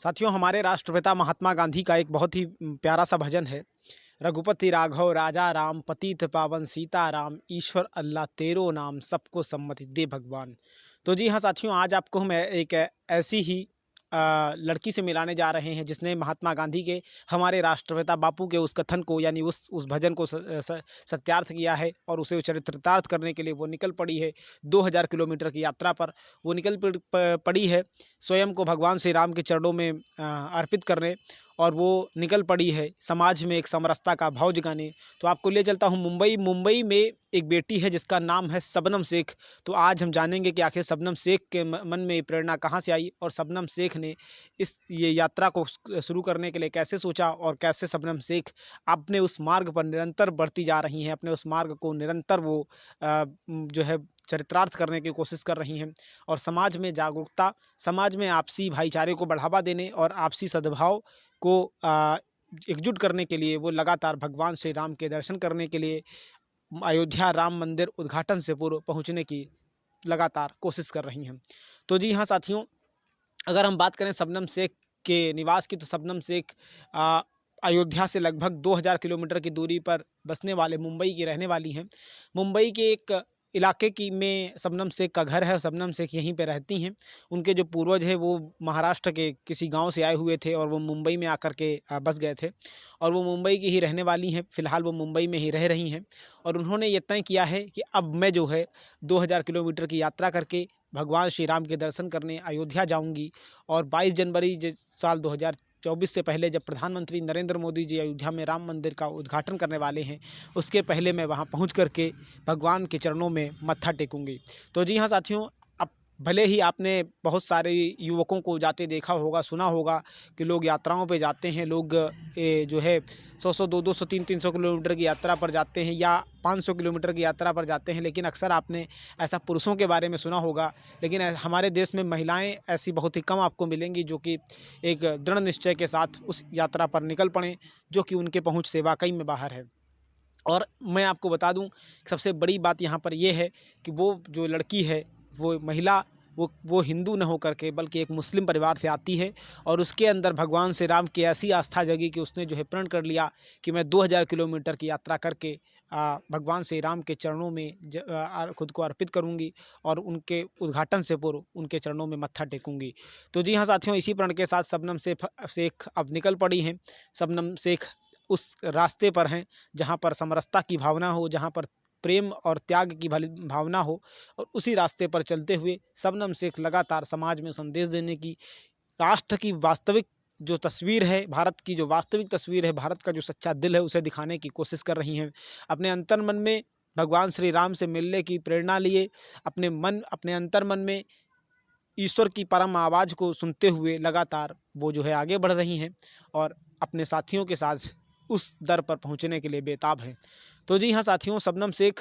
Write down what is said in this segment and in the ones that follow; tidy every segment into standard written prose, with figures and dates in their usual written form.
साथियों, हमारे राष्ट्रपिता महात्मा गांधी का एक बहुत ही प्यारा सा भजन है। रघुपति राघव राजा राम, पतित पावन सीता राम, ईश्वर अल्लाह तेरो नाम, सबको सम्मति दे भगवान। तो जी हाँ साथियों, आज आपको हम एक ऐसी ही लड़की से मिलाने जा रहे हैं जिसने महात्मा गांधी के, हमारे राष्ट्रपिता बापू के उस कथन को, यानी उस भजन को सत्यार्थ किया है और उसे चरितार्थ करने के लिए वो निकल पड़ी है। 2000 किलोमीटर की यात्रा पर वो निकल पड़ी है स्वयं को भगवान श्री राम के चरणों में अर्पित करने, और वो निकल पड़ी है समाज में एक समरसता का भाव जगाने। तो आपको ले चलता हूँ मुंबई में एक बेटी है जिसका नाम है शबनम शेख। तो आज हम जानेंगे कि आखिर शबनम शेख के मन में ये प्रेरणा कहाँ से आई और शबनम शेख ने ये यात्रा को शुरू करने के लिए कैसे सोचा, और कैसे शबनम शेख अपने उस मार्ग पर निरंतर बढ़ती जा रही हैं, अपने उस मार्ग को निरंतर वो जो है चरितार्थ करने की कोशिश कर रही हैं, और समाज में जागरूकता, समाज में आपसी भाईचारे को बढ़ावा देने और आपसी सद्भाव को एकजुट करने के लिए वो लगातार भगवान श्री राम के दर्शन करने के लिए अयोध्या राम मंदिर उद्घाटन से पूर्व पहुंचने की लगातार कोशिश कर रही हैं। तो जी हाँ साथियों, अगर हम बात करें शबनम शेख के निवास की, तो शबनम शेख अयोध्या से लगभग 2000 किलोमीटर की दूरी पर बसने वाले मुंबई की रहने वाली हैं। मुंबई के एक इलाके की में शबनम शेख का घर है। शबनम शेख यहीं पे रहती हैं। उनके जो पूर्वज हैं वो महाराष्ट्र के किसी गांव से आए हुए थे और वो मुंबई में आकर के बस गए थे, और वो मुंबई की ही रहने वाली हैं। फ़िलहाल वो मुंबई में ही रह रही हैं, और उन्होंने ये तय किया है कि अब मैं जो है 2000 किलोमीटर की यात्रा करके भगवान श्री राम के दर्शन करने अयोध्या जाऊंगी। और 22 जनवरी साल 2024 से पहले, जब प्रधानमंत्री नरेंद्र मोदी जी अयोध्या में राम मंदिर का उद्घाटन करने वाले हैं, उसके पहले मैं वहां पहुंच करके भगवान के चरणों में मत्था टेकूंगी। तो जी हाँ साथियों, अब भले ही आपने बहुत सारे युवकों को जाते देखा होगा, सुना होगा कि लोग यात्राओं पे जाते हैं, लोग जो है 100-100, 200-200, 300-300 किलोमीटर की यात्रा पर जाते हैं, या 500 किलोमीटर की यात्रा पर जाते हैं, लेकिन अक्सर आपने ऐसा पुरुषों के बारे में सुना होगा। लेकिन हमारे देश में महिलाएं ऐसी बहुत ही कम आपको मिलेंगी जो कि एक दृढ़ निश्चय के साथ उस यात्रा पर निकल पड़ें, जो कि उनके पहुंच से वाकई में बाहर है। और मैं आपको बता दूं, सबसे बड़ी बात यहाँ पर यह है कि वो जो लड़की है, वो महिला, वो हिंदू न होकर के बल्कि एक मुस्लिम परिवार से आती है, और उसके अंदर भगवान श्री राम की ऐसी आस्था जगी कि उसने जो है प्रण कर लिया कि मैं 2000 किलोमीटर की यात्रा करके भगवान श्री राम के चरणों में खुद को अर्पित करूंगी, और उनके उद्घाटन से पूर्व उनके चरणों में मत्था टेकूंगी। तो जी हाँ साथियों, इसी प्रण के साथ शबनम शेख अब निकल पड़ी हैं। शबनम शेख उस रास्ते पर हैं जहाँ पर समरसता की भावना हो, जहाँ पर प्रेम और त्याग की भावना हो, और उसी रास्ते पर चलते हुए शबनम शेख लगातार समाज में संदेश देने की, राष्ट्र की वास्तविक जो तस्वीर है, भारत की जो वास्तविक तस्वीर है, भारत का जो सच्चा दिल है, उसे दिखाने की कोशिश कर रही हैं। अपने अंतर मन में भगवान श्री राम से मिलने की प्रेरणा लिए, अपने अंतर मन में ईश्वर की परम आवाज़ को सुनते हुए लगातार वो जो है आगे बढ़ रही हैं, और अपने साथियों के साथ उस दर पर पहुंचने के लिए बेताब हैं। तो जी हाँ साथियों, शबनम शेख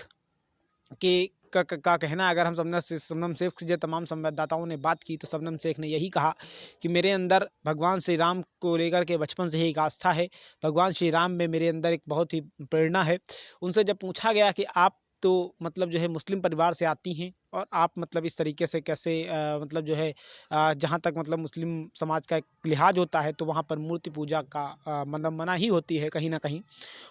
के का कहना, अगर हम शबनम शेख से जो तमाम संवाददाताओं ने बात की, तो शबनम शेख ने यही कहा कि मेरे अंदर भगवान श्री राम को लेकर के बचपन से ही एक आस्था है। भगवान श्री राम में मेरे अंदर एक बहुत ही प्रेरणा है। उनसे जब पूछा गया कि आप तो मतलब जो है मुस्लिम परिवार से आती हैं, और आप मतलब इस तरीके से कैसे मतलब जो है जहाँ तक मतलब मुस्लिम समाज का एक लिहाज होता है, तो वहाँ पर मूर्ति पूजा का मतलब मना ही होती है कहीं ना कहीं,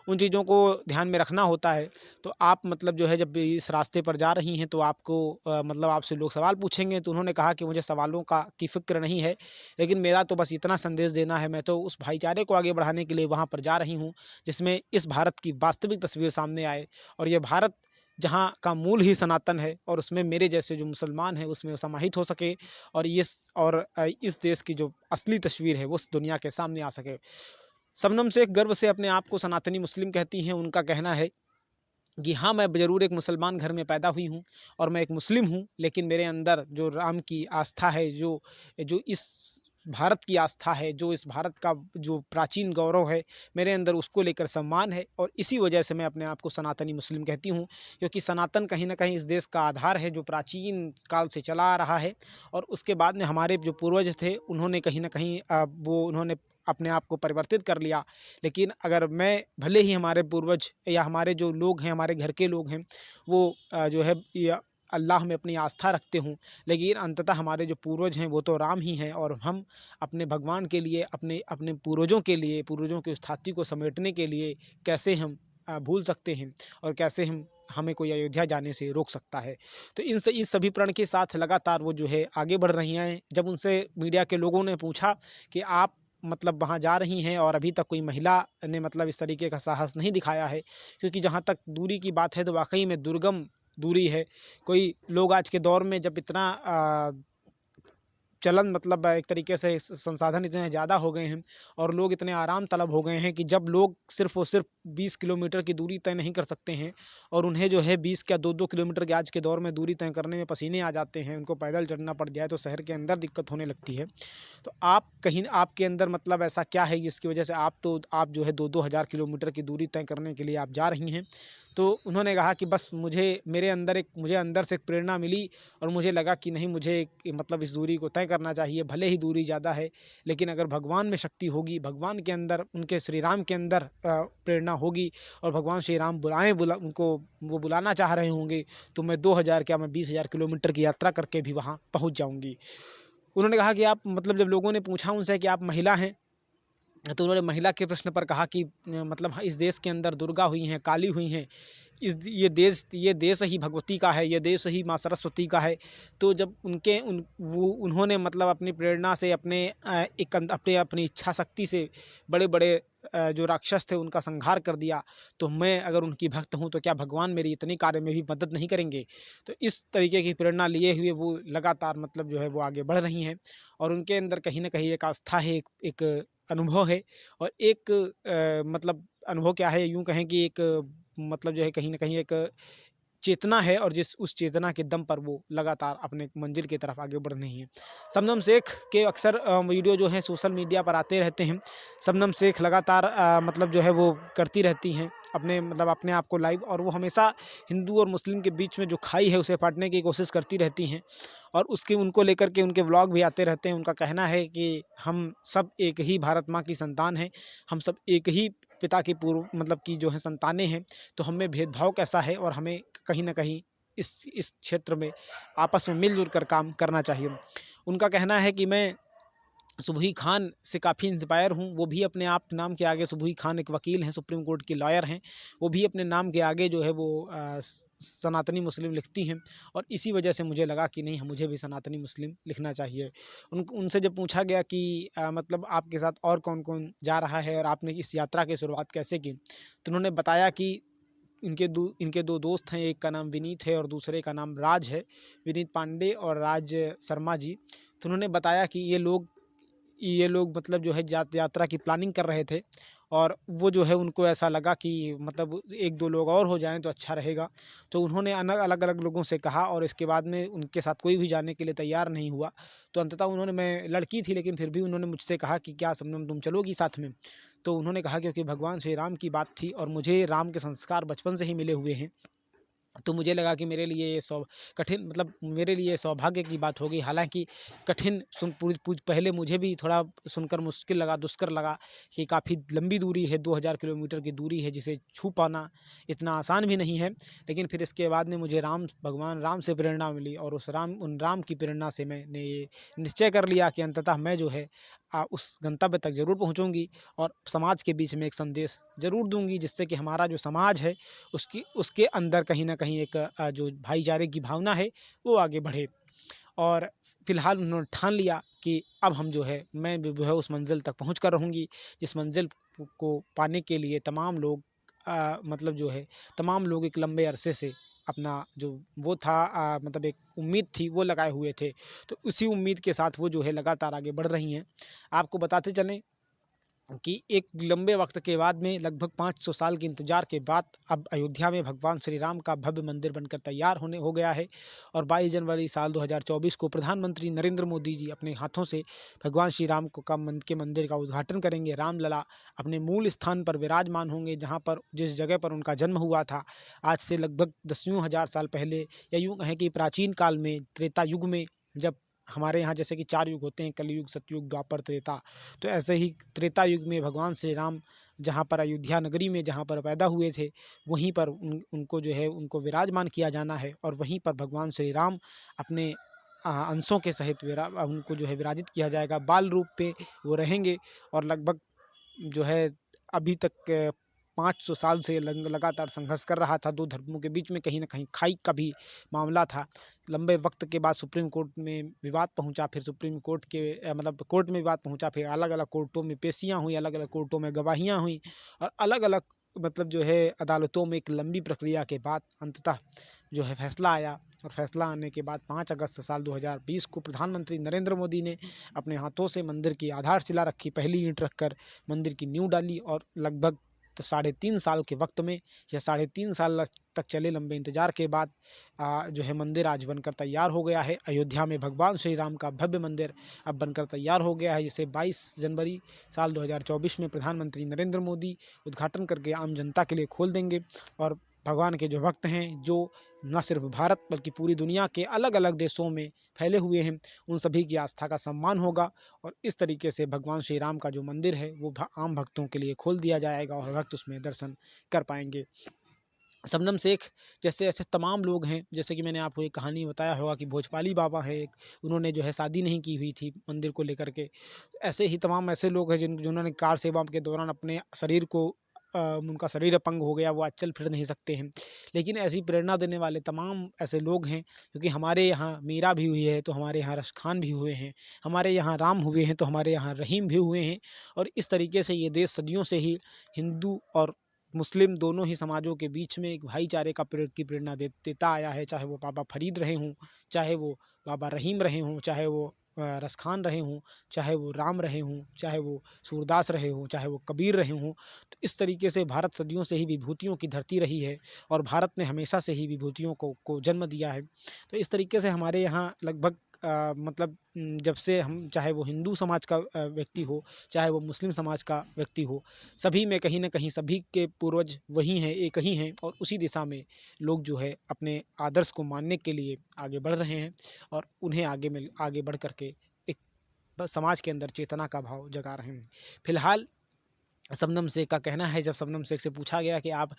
उन चीज़ों को ध्यान में रखना होता है। तो आप मतलब जो है जब इस रास्ते पर जा रही हैं, तो आपको मतलब आपसे लोग सवाल पूछेंगे। तो उन्होंने कहा कि मुझे सवालों की फ़िक्र नहीं है, लेकिन मेरा तो बस इतना संदेश देना है, मैं तो उस भाईचारे को आगे बढ़ाने के लिए वहाँ पर जा रही हूँ जिसमें इस भारत की वास्तविक तस्वीर सामने आए, और ये भारत जहाँ का मूल ही सनातन है, और उसमें मेरे जैसे जो मुसलमान हैं उसमें समाहित हो सके, और इस देश की जो असली तस्वीर है वो उस दुनिया के सामने आ सके। शबनम शेख गर्व से अपने आप को सनातनी मुस्लिम कहती हैं। उनका कहना है कि हाँ, मैं ज़रूर एक मुसलमान घर में पैदा हुई हूँ और मैं एक मुस्लिम हूँ, लेकिन मेरे अंदर जो राम की आस्था है, जो जो इस भारत की आस्था है, जो इस भारत का जो प्राचीन गौरव है, मेरे अंदर उसको लेकर सम्मान है, और इसी वजह से मैं अपने आप को सनातनी मुस्लिम कहती हूँ। क्योंकि सनातन कहीं न कहीं इस देश का आधार है, जो प्राचीन काल से चला आ रहा है, और उसके बाद में हमारे जो पूर्वज थे, उन्होंने कहीं न कहीं उन्होंने अपने आप को परिवर्तित कर लिया। लेकिन अगर मैं, भले ही हमारे पूर्वज या हमारे जो लोग हैं, हमारे घर के लोग हैं, वो जो है या अल्लाह में अपनी आस्था रखते हों, लेकिन अंततः हमारे जो पूर्वज हैं वो तो राम ही हैं, और हम अपने भगवान के लिए, अपने अपने पूर्वजों के लिए, पूर्वजों की उस थाती को समेटने के लिए कैसे हम भूल सकते हैं, और कैसे हमें कोई अयोध्या जाने से रोक सकता है। तो इस सभी प्रण के साथ लगातार वो जो है आगे बढ़ रही हैं। जब उनसे मीडिया के लोगों ने पूछा कि आप मतलब वहाँ जा रही हैं और अभी तक कोई महिला ने मतलब इस तरीके का साहस नहीं दिखाया है, क्योंकि जहाँ तक दूरी की बात है तो वाक़ई में दुर्गम दूरी है। कोई लोग आज के दौर में जब इतना चलन मतलब एक तरीके से संसाधन इतने ज़्यादा हो गए हैं और लोग इतने आराम तलब हो गए हैं कि जब लोग सिर्फ़ और सिर्फ 20 किलोमीटर की दूरी तय नहीं कर सकते हैं, और उन्हें जो है 20 या 2-2 किलोमीटर की आज के दौर में दूरी तय करने में पसीने आ जाते हैं, उनको पैदल चलना पड़ जाए तो शहर के अंदर दिक्कत होने लगती है। तो आप कहीं आपके अंदर मतलब ऐसा क्या है जिसकी वजह से आप जो है 2-2 हज़ार किलोमीटर की दूरी तय करने के लिए आप जा रही हैं? तो उन्होंने कहा कि बस मुझे अंदर से एक प्रेरणा मिली, और मुझे लगा कि नहीं, मुझे मतलब इस दूरी को तय करना चाहिए, भले ही दूरी ज़्यादा है, लेकिन अगर भगवान में शक्ति होगी, भगवान के अंदर, उनके श्री राम के अंदर प्रेरणा होगी, और भगवान श्री राम उनको वो बुलाना चाह रहे होंगे, तो मैं 2000 क्या, मैं 20,000 किलोमीटर की यात्रा करके भी वहाँ पहुँच जाऊँगी। उन्होंने कहा कि आप मतलब जब लोगों ने पूछा उनसे कि आप महिला हैं, तो उन्होंने महिला के प्रश्न पर कहा कि मतलब इस देश के अंदर दुर्गा हुई हैं, काली हुई हैं, ये देश ही भगवती का है, ये देश ही माँ सरस्वती का है। तो जब उन्होंने मतलब अपनी प्रेरणा से, अपनी इच्छा शक्ति से बड़े-बड़े जो राक्षस थे उनका संहार कर दिया, तो मैं अगर उनकी भक्त हूँ तो क्या भगवान मेरी इतनी कार्य में भी मदद नहीं करेंगे? तो इस तरीके की प्रेरणा लिए हुए वो लगातार मतलब जो है वो आगे बढ़ रही हैं, और उनके अंदर कहीं न कहीं एक आस्था है, एक अनुभव है, और एक मतलब अनुभव क्या है, यूँ कहें कि एक मतलब जो है कहीं न कहीं एक चेतना है, और उस चेतना के दम पर वो लगातार अपने मंजिल की तरफ आगे बढ़ रही हैं। शबनम शेख के अक्सर वीडियो जो हैं सोशल मीडिया पर आते रहते हैं। शबनम शेख लगातार मतलब जो है वो करती रहती हैं अपने आप को लाइव, और वो हमेशा हिंदू और मुस्लिम के बीच में जो खाई है उसे पाटने की कोशिश करती रहती हैं, और उनको लेकर के उनके व्लॉग भी आते रहते हैं। उनका कहना है कि हम सब एक ही भारत माँ की संतान हैं, हम सब एक ही पिता की पूर्व मतलब की जो है संतानें हैं, तो हमें भेदभाव कैसा है, और हमें कहीं न कहीं इस क्षेत्र में आपस में मिल-जुल कर काम करना चाहिए। उनका कहना है कि मैं सुबही खान से काफ़ी इंस्पायर हूँ, वो भी अपने आप नाम के आगे, सुबही खान एक वकील हैं, सुप्रीम कोर्ट की लॉयर हैं, वो भी अपने नाम के आगे जो है वो सनातनी मुस्लिम लिखती हैं, और इसी वजह से मुझे लगा कि नहीं, मुझे भी सनातनी मुस्लिम लिखना चाहिए। उनसे जब पूछा गया कि मतलब आपके साथ और कौन-कौन जा रहा है और आपने इस यात्रा की शुरुआत कैसे की? तो उन्होंने बताया कि इनके 2 दोस्त हैं, एक का नाम विनीत है और दूसरे का नाम राज है, विनीत पांडे और राज शर्मा जी। तो उन्होंने बताया कि ये लोग मतलब जो है यात्रा की प्लानिंग कर रहे थे, और वो जो है उनको ऐसा लगा कि मतलब 1-2 लोग और हो जाएँ तो अच्छा रहेगा। तो उन्होंने अलग-अलग लोगों से कहा, और इसके बाद में उनके साथ कोई भी जाने के लिए तैयार नहीं हुआ। तो अंततः मैं लड़की थी लेकिन फिर भी उन्होंने मुझसे कहा कि क्या शबनम तुम चलोगी साथ में? तो उन्होंने कहा क्योंकि भगवान श्री राम की बात थी और मुझे राम के संस्कार बचपन से ही मिले हुए हैं। तो मुझे लगा कि मेरे लिए सौभाग्य की बात होगी। हालाँकि कठिन सुन पूछ पूछ पहले मुझे भी थोड़ा सुनकर मुश्किल लगा, दुष्कर लगा कि काफ़ी लंबी दूरी है, 2000 किलोमीटर की दूरी है जिसे छू पाना इतना आसान भी नहीं है। लेकिन फिर इसके बाद में मुझे भगवान राम से प्रेरणा मिली, और उन राम की प्रेरणा से मैंने ये निश्चय कर लिया कि अंततः मैं जो है उस गंतव्य तक ज़रूर पहुँचूँगी, और समाज के बीच में एक संदेश ज़रूर दूँगी, जिससे कि हमारा जो समाज है उसके अंदर कहीं न कहीं एक जो भाईचारे की भावना है वो आगे बढ़े। और फिलहाल उन्होंने ठान लिया कि अब मैं जो है उस मंज़िल तक पहुँच कर रहूँगी, जिस मंज़िल को पाने के लिए मतलब जो है तमाम लोग एक लंबे अरसे से अपना जो वो था मतलब एक उम्मीद थी वो लगाए हुए थे। तो उसी उम्मीद के साथ वो जो है लगातार आगे बढ़ रही हैं। आपको बताते चलें कि एक लंबे वक्त के बाद में लगभग 500 साल के इंतजार के बाद अब अयोध्या में भगवान श्री राम का भव्य मंदिर बनकर तैयार हो गया है, और 22 जनवरी साल 2024 को प्रधानमंत्री नरेंद्र मोदी जी अपने हाथों से भगवान श्री राम के मंदिर का उद्घाटन करेंगे। रामलला अपने मूल स्थान पर विराजमान होंगे, जिस जगह पर उनका जन्म हुआ था आज से लगभग दसियों हज़ार साल पहले, या यूँ कहें कि प्राचीन काल में त्रेता युग में जब हमारे यहाँ जैसे कि 4 युग होते हैं, कलयुग, सतयुग, द्वापर, त्रेता। तो ऐसे ही त्रेता युग में भगवान श्री राम जहाँ पर अयोध्या नगरी में जहाँ पर पैदा हुए थे, वहीं पर उनको जो है उनको विराजमान किया जाना है और वहीं पर भगवान श्री राम अपने अंशों के सहित उनको जो है विराजित किया जाएगा। बाल रूप पे वो रहेंगे और लगभग जो है अभी तक 500 साल से लगातार संघर्ष कर रहा था। 2 धर्मों के बीच में कहीं न कहीं खाई का भी मामला था। लंबे वक्त के बाद सुप्रीम कोर्ट में विवाद पहुंचा, फिर सुप्रीम कोर्ट के मतलब कोर्ट में विवाद पहुंचा, फिर अलग-अलग कोर्टों में पेशियाँ हुई, अलग-अलग कोर्टों में गवाहियाँ हुई और अलग-अलग मतलब जो है अदालतों में एक लंबी प्रक्रिया के बाद अंततः जो है फैसला आया। और फैसला आने के बाद 5 अगस्त साल 2020 को प्रधानमंत्री नरेंद्र मोदी ने अपने हाथों से मंदिर की आधारशिला रखी, पहली ईंट रखकर मंदिर की नींव डाली और लगभग 3.5 साल के वक्त में या 3.5 साल तक चले लंबे इंतजार के बाद जो है मंदिर आज बनकर तैयार हो गया है। अयोध्या में भगवान श्री राम का भव्य मंदिर अब बनकर तैयार हो गया है, जिसे 22 जनवरी साल 2024 में प्रधानमंत्री नरेंद्र मोदी उद्घाटन करके आम जनता के लिए खोल देंगे। और भगवान के जो भक्त हैं, जो न सिर्फ भारत बल्कि पूरी दुनिया के अलग-अलग देशों में फैले हुए हैं, उन सभी की आस्था का सम्मान होगा और इस तरीके से भगवान श्री राम का जो मंदिर है वो आम भक्तों के लिए खोल दिया जाएगा और भक्त उसमें दर्शन कर पाएंगे। शबनम शेख जैसे ऐसे तमाम लोग हैं, जैसे कि मैंने आपको एक कहानी बताया होगा कि भोजपाली बाबा हैं एक, उन्होंने जो है शादी नहीं की हुई थी मंदिर को लेकर के। ऐसे ही तमाम ऐसे लोग हैं जिन्होंने कार सेवा के दौरान अपने शरीर को उनका शरीर अपंग हो गया, वो आज चल फिर नहीं सकते हैं। लेकिन ऐसी प्रेरणा देने वाले तमाम ऐसे लोग हैं, क्योंकि हमारे यहाँ मीरा भी हुई है तो हमारे यहाँ रश खान भी हुए हैं, हमारे यहाँ राम हुए हैं तो हमारे यहाँ रहीम भी हुए हैं। और इस तरीके से ये देश सदियों से ही हिंदू और मुस्लिम दोनों ही समाजों के बीच में एक भाईचारे की प्रेरणा देता आया है। चाहे वो बाबा फरीद रहे हों, चाहे वो बाबा रहीम रहे हों, चाहे वो रस खान रहे हों, चाहे वो राम रहे हों, चाहे वो सूरदास रहे हों, चाहे वो कबीर रहे हों। तो इस तरीके से भारत सदियों से ही विभूतियों की धरती रही है और भारत ने हमेशा से ही विभूतियों को जन्म दिया है। तो इस तरीके से हमारे यहाँ लगभग मतलब जब से हम, चाहे वो हिंदू समाज का व्यक्ति हो, चाहे वो मुस्लिम समाज का व्यक्ति हो, सभी में कहीं न कहीं सभी के पूर्वज वही हैं, एक ही हैं और उसी दिशा में लोग जो है अपने आदर्श को मानने के लिए आगे बढ़ रहे हैं और उन्हें आगे बढ़ कर के एक समाज के अंदर चेतना का भाव जगा रहे हैं। फिलहाल शबनम शेख का कहना है, जब शबनम शेख से पूछा गया कि आप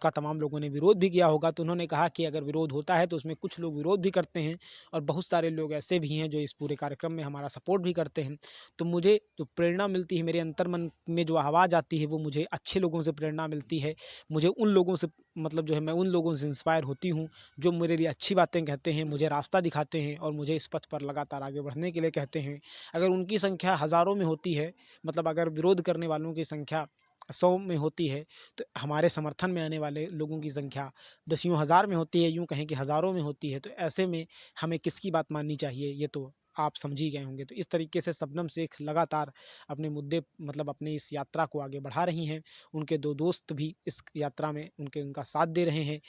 का तमाम लोगों ने विरोध भी किया होगा, तो उन्होंने कहा कि अगर विरोध होता है तो उसमें कुछ लोग विरोध भी करते हैं और बहुत सारे लोग ऐसे भी हैं जो इस पूरे कार्यक्रम में हमारा सपोर्ट भी करते हैं। तो मुझे जो प्रेरणा मिलती है, मेरे अंतर्मन में जो आवाज़ आती है, वो मुझे अच्छे लोगों से प्रेरणा मिलती है। मुझे उन लोगों से मतलब जो है मैं उन लोगों से इंस्पायर होती हूँ जो मेरे लिए अच्छी बातें कहते हैं, मुझे रास्ता दिखाते हैं और मुझे इस पथ पर लगातार आगे बढ़ने के लिए कहते हैं। अगर उनकी संख्या हज़ारों में होती है, मतलब अगर विरोध करने वालों की संख्या 100 में होती है, तो हमारे समर्थन में आने वाले लोगों की संख्या दसियों हज़ार में होती है, यूँ कहें कि हज़ारों में होती है। तो ऐसे में हमें किसकी बात माननी चाहिए, ये तो आप समझ ही गए होंगे। तो इस तरीके से शबनम शेख लगातार अपने मुद्दे मतलब अपनी इस यात्रा को आगे बढ़ा रही हैं। उनके 2 दोस्त भी इस यात्रा में उनका साथ दे रहे हैं।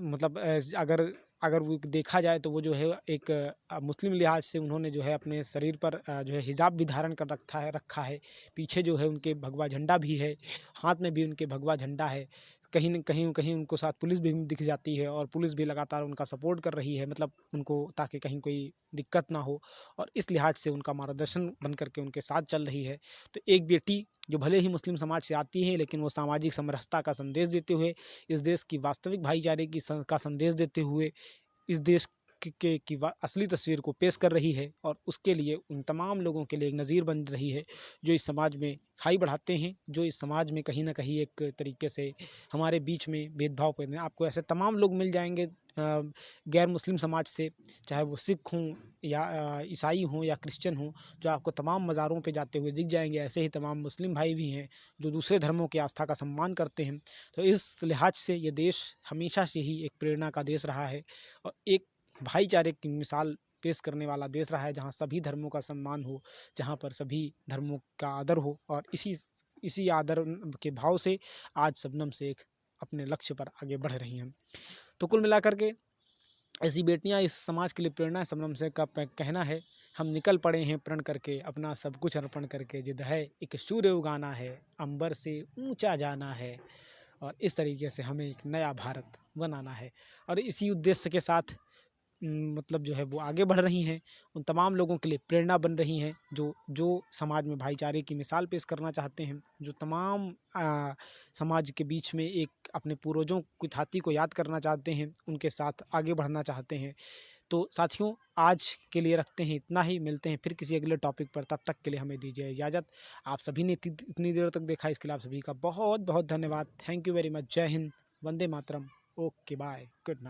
मतलब अगर अगर वो देखा जाए तो वो जो है एक मुस्लिम लिहाज से उन्होंने जो है अपने शरीर पर जो है हिजाब भी धारण कर रखा है। पीछे जो है उनके भगवा झंडा भी है, हाथ में भी उनके भगवा झंडा है। कहीं न कहीं उनको साथ पुलिस भी दिख जाती है और पुलिस भी लगातार उनका सपोर्ट कर रही है, मतलब उनको ताकि कहीं कोई दिक्कत ना हो और इस लिहाज से उनका मार्गदर्शन बन कर के उनके साथ चल रही है। तो एक बेटी जो भले ही मुस्लिम समाज से आती है, लेकिन वो सामाजिक समरसता का संदेश देते हुए, इस देश की वास्तविक भाईचारे का संदेश देते हुए इस देश की असली तस्वीर को पेश कर रही है और उसके लिए उन तमाम लोगों के लिए एक नज़ीर बन रही है जो इस समाज में खाई बढ़ाते हैं, जो इस समाज में कहीं न कहीं एक तरीके से हमारे बीच में भेदभाव पैदा है। आपको ऐसे तमाम लोग मिल जाएँगे गैर मुस्लिम समाज से, चाहे वो सिख हों या ईसाई हों या क्रिश्चियन हों, जो आपको तमाम मज़ारों पे जाते हुए दिख जाएँगे। ऐसे ही तमाम मुस्लिम भाई भी हैं जो दूसरे धर्मों की आस्था का सम्मान करते हैं। तो इस लिहाज से ये देश हमेशा से ही एक प्रेरणा का देश रहा है और एक भाईचारे की मिसाल पेश करने वाला देश रहा है, जहाँ सभी धर्मों का सम्मान हो, जहाँ पर सभी धर्मों का आदर हो और इसी आदर के भाव से आज शबनम शेख अपने लक्ष्य पर आगे बढ़ रही हैं। तो कुल मिलाकर के ऐसी बेटियां इस समाज के लिए प्रेरणा है। शबनम शेख का कहना है, हम निकल पड़े हैं प्रण करके, अपना सब कुछ अर्पण करके, जिद है एक सूर्य उगाना है, अंबर से ऊंचा जाना है और इस तरीके से हमें एक नया भारत बनाना है। और इसी उद्देश्य के साथ मतलब जो है वो आगे बढ़ रही हैं, उन तमाम लोगों के लिए प्रेरणा बन रही हैं जो समाज में भाईचारे की मिसाल पेश करना चाहते हैं, जो तमाम समाज के बीच में एक अपने पूर्वजों की थाती को याद करना चाहते हैं, उनके साथ आगे बढ़ना चाहते हैं। तो साथियों, आज के लिए रखते हैं इतना ही, मिलते हैं फिर किसी अगले टॉपिक पर, तब तक के लिए हमें दीजिए इजाज़त। आप सभी ने इतनी देर तक देखा, इसके लिए आप सभी का बहुत बहुत धन्यवाद। Thank you very much. जय हिंद, वंदे मातरम। Okay bye, good night.